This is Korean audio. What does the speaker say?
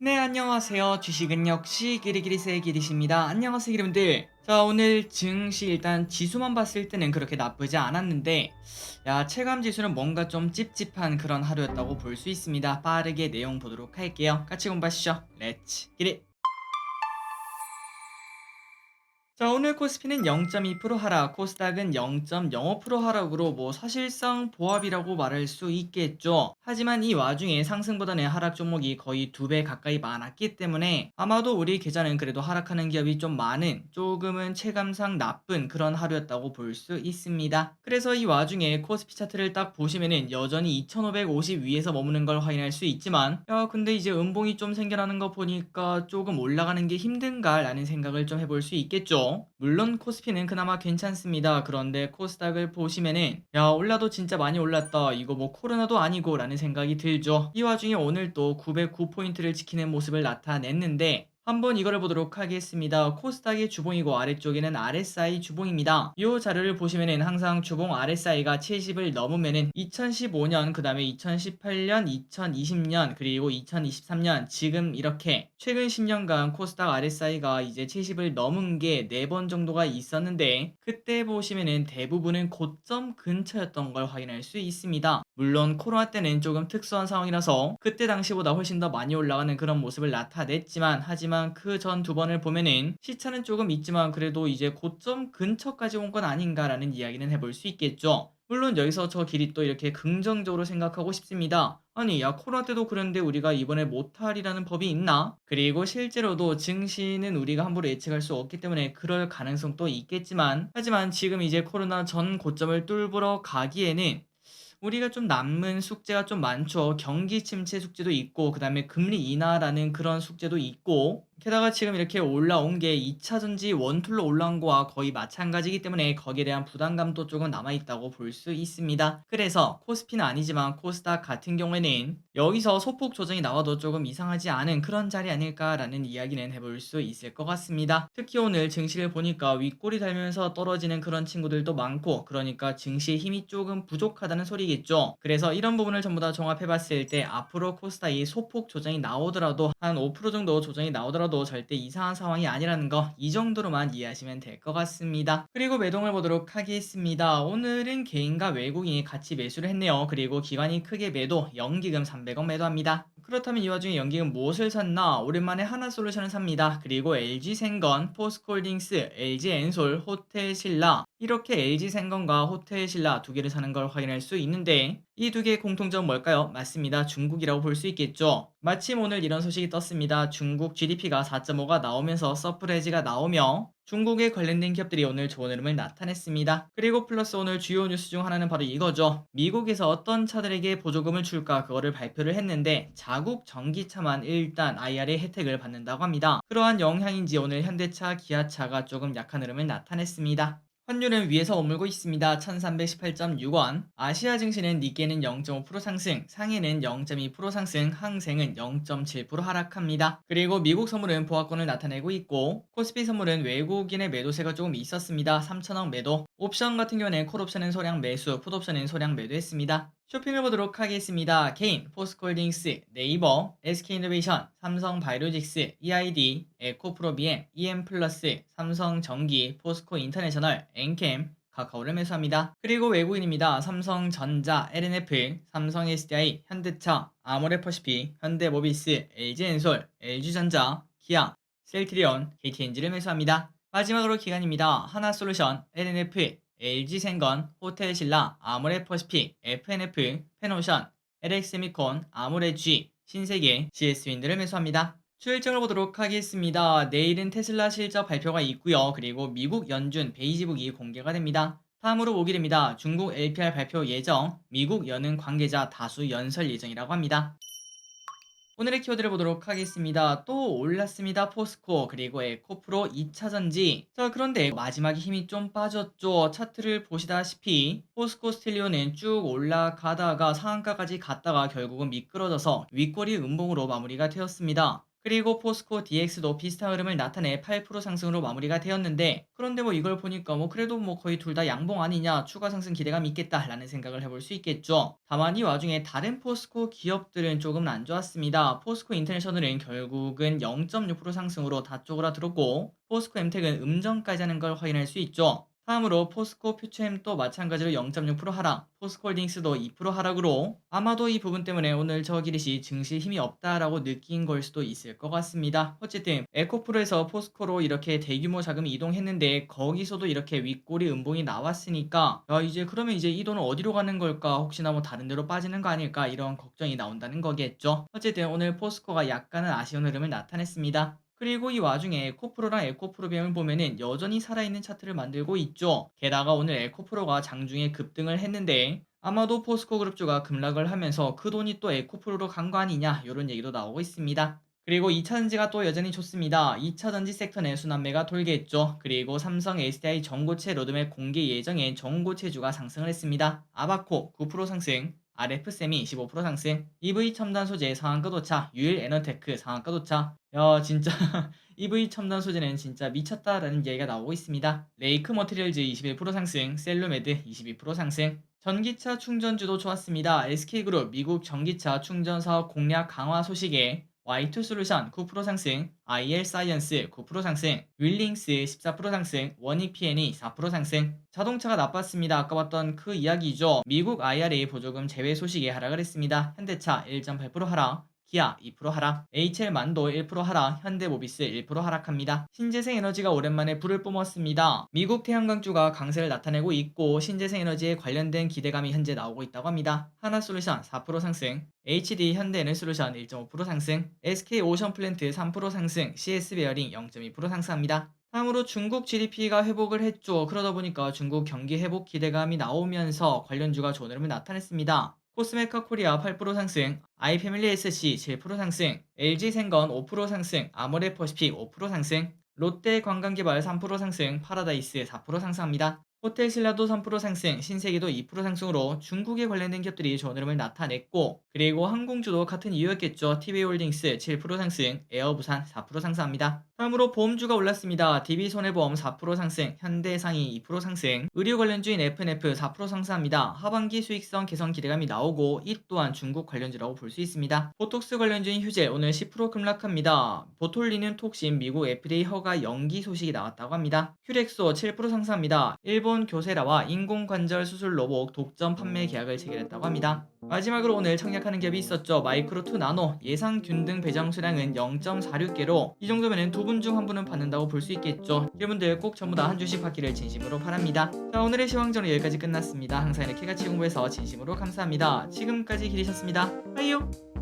네, 안녕하세요. 주식은 역시 기리기리세의 기리십니다. 안녕하세요, 여러분들. 자, 오늘 증시 일단 지수만 봤을 때는 그렇게 나쁘지 않았는데, 야, 체감 지수는 뭔가 좀 찝찝한 그런 하루였다고 볼 수 있습니다. 빠르게 내용 보도록 할게요. 같이 공부하시죠. 렛츠 기리. 자, 오늘 코스피는 0.2% 하락, 코스닥은 0.05% 하락으로 사실상 보합이라고 말할 수 있겠죠. 하지만 이 와중에 상승보다는 하락 종목이 거의 2배 가까이 많았기 때문에 아마도 우리 계좌는 그래도 하락하는 기업이 좀 많은, 조금은 체감상 나쁜 그런 하루였다고 볼 수 있습니다. 그래서 이 와중에 코스피 차트를 딱 보시면은 여전히 2550 위에서 머무는 걸 확인할 수 있지만, 야, 근데 이제 음봉이 좀 생겨나는 거 보니까 조금 올라가는 게 힘든가 라는 생각을 좀 해볼 수 있겠죠. 물론 코스피는 그나마 괜찮습니다. 그런데 코스닥을 보시면은 야, 올라도 진짜 많이 올랐다, 이거 코로나도 아니고 라는 생각이 들죠. 이 와중에 오늘 또 909포인트를 지키는 모습을 나타냈는데, 한번 이거를 보도록 하겠습니다. 코스닥의 주봉이고 아래쪽에는 RSI 주봉입니다. 이 자료를 보시면은 항상 주봉 RSI가 70을 넘으면은 2015년, 그 다음에 2018년, 2020년, 그리고 2023년, 지금 이렇게 최근 10년간 코스닥 RSI가 이제 70을 넘은 게 4번 정도가 있었는데, 그때 보시면은 대부분은 고점 근처였던 걸 확인할 수 있습니다. 물론 코로나 때는 조금 특수한 상황이라서 그때 당시보다 훨씬 더 많이 올라가는 그런 모습을 나타냈지만, 하지만 그 전 두 번을 보면은 시차는 조금 있지만 그래도 이제 고점 근처까지 온 건 아닌가라는 이야기는 해볼 수 있겠죠. 물론 여기서 저 길이 또 이렇게 긍정적으로 생각하고 싶습니다. 아니, 야, 코로나 때도 그랬는데 우리가 이번에 못할이라는 법이 있나? 그리고 실제로도 증시는 우리가 함부로 예측할 수 없기 때문에 그럴 가능성도 있겠지만, 하지만 지금 이제 코로나 전 고점을 뚫으러 가기에는 우리가 좀 남은 숙제가 좀 많죠. 경기 침체 숙제도 있고, 그 다음에 금리 인하라는 그런 숙제도 있고, 게다가 지금 이렇게 올라온 게 2차 전지 원툴로 올라온 거와 거의 마찬가지이기 때문에 거기에 대한 부담감도 조금 남아있다고 볼 수 있습니다. 그래서 코스피는 아니지만 코스닥 같은 경우에는 여기서 소폭 조정이 나와도 조금 이상하지 않은 그런 자리 아닐까라는 이야기는 해볼 수 있을 것 같습니다. 특히 오늘 증시를 보니까 윗골이 달면서 떨어지는 그런 친구들도 많고, 그러니까 증시의 힘이 조금 부족하다는 소리겠죠. 그래서 이런 부분을 전부 다 종합해봤을 때 앞으로 코스닥이 소폭 조정이 나오더라도, 한 5% 정도 조정이 나오더라도 절대 이상한 상황이 아니라는 거, 이 정도로만 이해하시면 될 것 같습니다. 그리고 매동을 보도록 하겠습니다. 오늘은 개인과 외국인이 같이 매수를 했네요. 그리고 기관이 크게 매도, 연기금 300억 매도합니다. 그렇다면 이 와중에 연기금 무엇을 샀나? 오랜만에 하나솔루션을 삽니다. 그리고 LG생건, 포스코홀딩스, LG엔솔, 호텔신라, 이렇게 LG생건과 호텔신라 두 개를 사는 걸 확인할 수 있는데, 이 두 개의 공통점은 뭘까요? 맞습니다. 중국이라고 볼 수 있겠죠. 마침 오늘 이런 소식이 떴습니다. 중국 GDP가 4.5가 나오면서 서프라이즈가 나오며 중국에 관련된 기업들이 오늘 좋은 흐름을 나타냈습니다. 그리고 플러스 오늘 주요 뉴스 중 하나는 바로 이거죠. 미국에서 어떤 차들에게 보조금을 줄까, 그거를 발표를 했는데 자국 전기차만 일단 IRA 혜택을 받는다고 합니다. 그러한 영향인지 오늘 현대차, 기아차가 조금 약한 흐름을 나타냈습니다. 환율은 위에서 머물고 있습니다. 1318.6원. 아시아 증시는 니케는 0.5% 상승, 상해는 0.2% 상승, 항생은 0.7% 하락합니다. 그리고 미국 선물은 보합권을 나타내고 있고, 코스피 선물은 외국인의 매도세가 조금 있었습니다. 3천억 매도. 옵션 같은 경우는 콜옵션은 소량 매수, 풋옵션은 소량 매도했습니다. 쇼핑을 보도록 하겠습니다. 개인, 포스코홀딩스, 네이버, SK이노베이션, 삼성바이오로직스, EID, 에코프로비엠, EM플러스, 삼성전기, 포스코인터내셔널, 엔캠, 카카오를 매수합니다. 그리고 외국인입니다. 삼성전자, LNF, 삼성SDI, 현대차, 아모레퍼시픽, 현대모비스, LG엔솔, LG전자, 기아, 셀트리온, KTNG를 매수합니다. 마지막으로 기관입니다. 하나솔루션, LNF, LG생건, 호텔신라, 아모레퍼시픽, FNF, 페노션, LX세미콘, 아모레G, 신세계, GS윈드를 매수합니다. 수일정을 보도록 하겠습니다. 내일은 테슬라 실적 발표가 있고요. 그리고 미국 연준 베이지북이 공개가 됩니다. 다음으로 목요일입니다. 중국 LPR 발표 예정, 미국 여는 관계자 다수 연설 예정이라고 합니다. 오늘의 키워드를 보도록 하겠습니다. 또 올랐습니다. 포스코, 그리고 에코프로 2차전지. 자, 그런데 마지막에 힘이 좀 빠졌죠. 차트를 보시다시피 포스코 스틸리온은 쭉 올라가다가 상한가까지 갔다가 결국은 미끄러져서 윗꼬리 음봉으로 마무리가 되었습니다. 그리고 포스코 DX도 비슷한 흐름을 나타내 8% 상승으로 마무리가 되었는데, 그런데 뭐 이걸 보니까 뭐 그래도 뭐 거의 둘 다 양봉 아니냐, 추가 상승 기대감이 있겠다라는 생각을 해볼 수 있겠죠. 다만 이 와중에 다른 포스코 기업들은 조금 안 좋았습니다. 포스코 인터내셔널은 결국은 0.6% 상승으로 다 쪼그라들었고, 포스코 엠텍은 음정까지 하는 걸 확인할 수 있죠. 다음으로 포스코 퓨처엠도 마찬가지로 0.6% 하락, 포스코홀딩스도 2% 하락으로, 아마도 이 부분 때문에 오늘 저 기릿이 증시에 힘이 없다라고 느낀 걸 수도 있을 것 같습니다. 어쨌든 에코프로에서 포스코로 이렇게 대규모 자금이 이동했는데 거기서도 이렇게 윗꼬리 음봉이 나왔으니까, 야 이제 그러면 이제 이 돈은 어디로 가는 걸까, 혹시나 뭐 다른 데로 빠지는 거 아닐까, 이런 걱정이 나온다는 거겠죠. 어쨌든 오늘 포스코가 약간은 아쉬운 흐름을 나타냈습니다. 그리고 이 와중에 에코프로랑 에코프로비움을 보면은 여전히 살아있는 차트를 만들고 있죠. 게다가 오늘 에코프로가 장중에 급등을 했는데, 아마도 포스코 그룹주가 급락을 하면서 그 돈이 또 에코프로로 간 거 아니냐, 이런 얘기도 나오고 있습니다. 그리고 2차전지가 또 여전히 좋습니다. 2차전지 섹터 내수남매가 돌겠죠. 그리고 삼성 SDI 전고체 로드맵 공개 예정에 전고체주가 상승을 했습니다. 아바코 9% 상승, RF세미 15% 상승, EV 첨단 소재 상한가 도착, 유일 에너테크 상한가 도착. 야 진짜 EV 첨단 소재는 진짜 미쳤다라는 얘기가 나오고 있습니다. 레이크 머티리얼즈 21% 상승, 셀루메드 22% 상승. 전기차 충전주도 좋았습니다. SK그룹 미국 전기차 충전 사업 공략 강화 소식에 Y2솔루션 9% 상승, IL사이언스 9% 상승, 윌링스 14% 상승, 원익 P&E 4% 상승. 자동차가 나빴습니다. 아까 봤던 그 이야기죠. 미국 IRA 보조금 제외 소식에 하락을 했습니다. 현대차 1.8% 하락, 기아 2% 하락, HL만도 1% 하락, 현대모비스 1% 하락합니다. 신재생에너지가 오랜만에 불을 뿜었습니다. 미국 태양광주가 강세를 나타내고 있고, 신재생에너지에 관련된 기대감이 현재 나오고 있다고 합니다. 하나솔루션 4% 상승, HD 현대에너솔루션 1.5% 상승, SK오션플랜트 3% 상승, CS베어링 0.2% 상승합니다. 다음으로 중국 GDP가 회복을 했죠. 그러다 보니까 중국 경기 회복 기대감이 나오면서 관련주가 좋은 흐름을 나타냈습니다. 코스메카 코리아 8% 상승, 아이패밀리 SC 7% 상승, LG생건 5% 상승, 아모레퍼시픽 5% 상승, 롯데관광개발 3% 상승, 파라다이스 4% 상승합니다. 호텔신라도 3% 상승, 신세계도 2% 상승으로 중국에 관련된 기업들이 좋은 흐름을 나타냈고, 그리고 항공주도 같은 이유였겠죠. TV홀딩스 7% 상승, 에어부산 4% 상승합니다. 다음으로 보험주가 올랐습니다. DB손해보험 4% 상승, 현대해상이 2% 상승, 의류 관련주인 FNF 4% 상승합니다. 하반기 수익성 개선 기대감이 나오고, 이 또한 중국 관련주라고 볼 수 있습니다. 보톡스 관련주인 휴젤 오늘 10% 급락합니다. 보톨리는 톡신 미국 FDA 허가 연기 소식이 나왔다고 합니다. 큐렉소 7% 상승합니다. 일본 교세라와 인공관절 수술 로봇 독점 판매 계약을 체결했다고 합니다. 마지막으로 오늘 청약하는 기업이 있었죠. 마이크로2 나노 예상 균등 배정 수량은 0.46개로, 이 정도면 두 분 중 한 분은 받는다고 볼 수 있겠죠. 여러분들 꼭 전부 다 한 주씩 받기를 진심으로 바랍니다. 자, 오늘의 시황전은 여기까지 끝났습니다. 항상 이렇게 같이 공부해서 진심으로 감사합니다. 지금까지 기리셨습니다. 빠이요.